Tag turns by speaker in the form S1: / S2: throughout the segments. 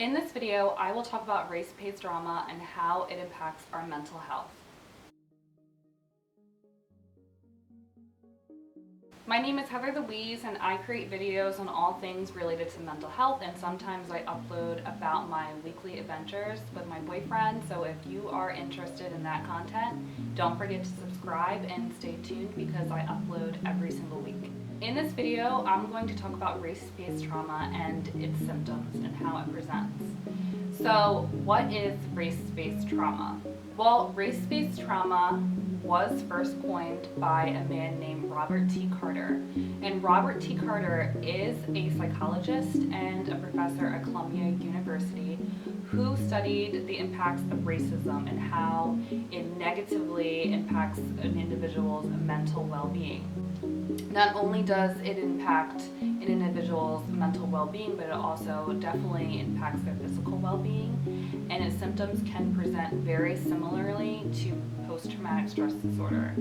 S1: In this video, I will talk about race-based trauma and how it impacts our mental health. My name is Heather Louise, and I create videos on all things related to mental health, and sometimes I upload about my weekly adventures with my boyfriend. So if you are interested in that content, don't forget to subscribe and stay tuned because I upload every single week. In this video, I'm going to talk about race-based trauma and its symptoms and how it presents. So what is race-based trauma? Well, race-based trauma was first coined by a man named Robert T. Carter. And Robert T. Carter is a psychologist and a professor at Columbia University who studied the impacts of racism and how it negatively impacts an individual's mental well-being. Not only does it impact an individual's mental well-being, but it also definitely impacts their physical well-being, and its symptoms can present very similarly to post-traumatic stress disorder.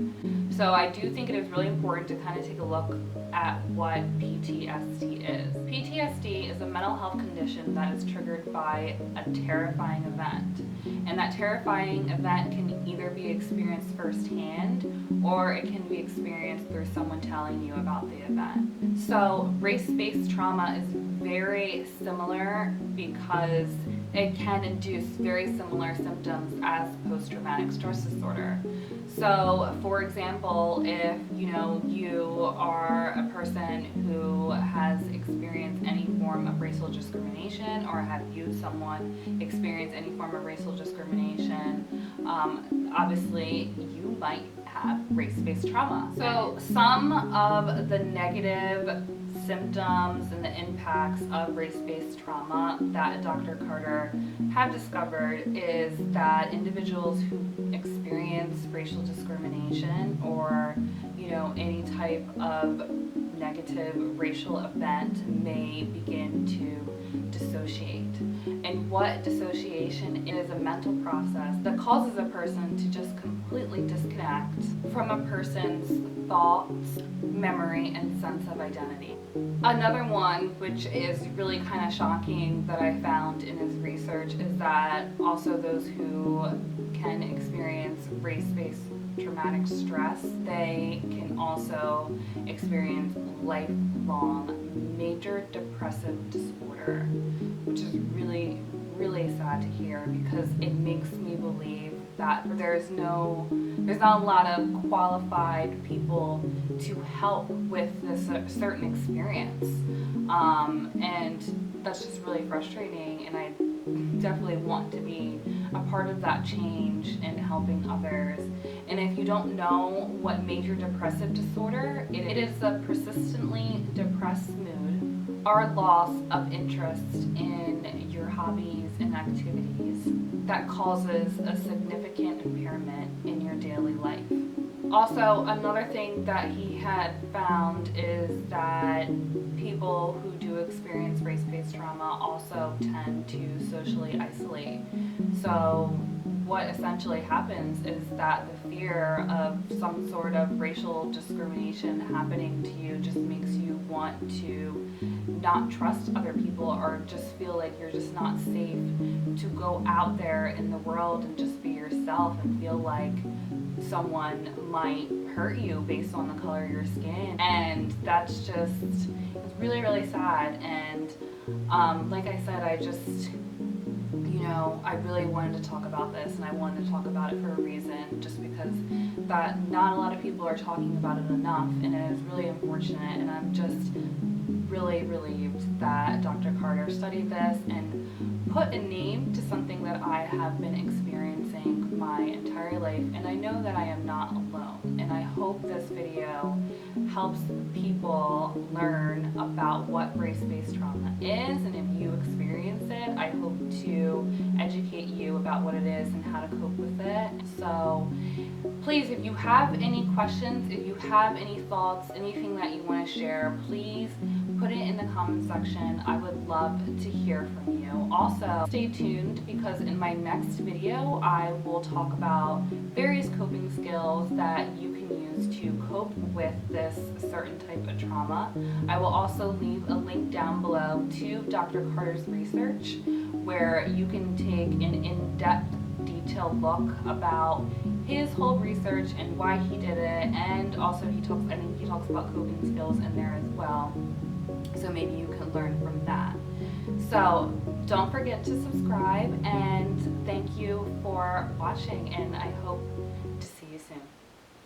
S1: So I do think it is really important to kind of take a look at what PTSD is. PTSD is a mental health condition that is triggered by a terrifying event. And that terrifying event can either be experienced firsthand or it can be experienced through someone telling you about the event. So race-based trauma is very similar because it can induce very similar symptoms as post-traumatic stress disorder. So, for example, if you are a person who has experienced any form of racial discrimination or have you someone experience any form of racial discrimination, obviously you might have race-based trauma. So some of the negative symptoms and the impacts of race-based trauma that Dr. Carter have discovered is that individuals who experience racial discrimination or any type of negative racial event may begin to dissociate. And what dissociation is a mental process that causes a person to just completely disconnect from a person's thoughts, memory, and sense of identity. Another one, which is really kind of shocking that I found in his research, is that also those who can experience race-based traumatic stress, they can also experience lifelong major depressive disorder, which is really, really sad to hear because it makes me believe that there's not a lot of qualified people to help with this certain experience, and that's just really frustrating, and I definitely want to be a part of that change and helping others. And if you don't know what major depressive disorder, it is a persistently depressed mood or loss of interest in your hobbies and activities that causes a significant impairment in your daily life. Also, another thing that he had found is that people who do experience race-based trauma also tend to socially isolate. So what essentially happens is that the fear of some sort of racial discrimination happening to you just makes you want to not trust other people or just feel like you're just not safe to go out there in the world and just be yourself and feel like someone might hurt you based on the color of your skin. And that's just, it's really, really sad. And like I said, I really wanted to talk about this, and I wanted to talk about it for a reason, just because that not a lot of people are talking about it enough, and it is really unfortunate, and I'm just really relieved that Dr. Carter studied this and put a name to something that I have been experiencing my entire life, and I know that I am not alone, and I hope this video helps people learn about what race-based trauma is, and if you experience it, I hope to educate you about what it is and how to cope with it. So please, if you have any questions, if you have any thoughts, anything that you want to share, please put it in the comment section. I would love to hear from you. Also, stay tuned because in my next video, I will talk about various coping skills that you can use to cope with this certain type of trauma. I will also leave a link down below to Dr. Carter's research, where you can take an in-depth, detailed look about his whole research and why he did it, and also I think he talks about coping skills in there as well. So maybe you can learn from that. So don't forget to subscribe, and thank you for watching, and I hope to see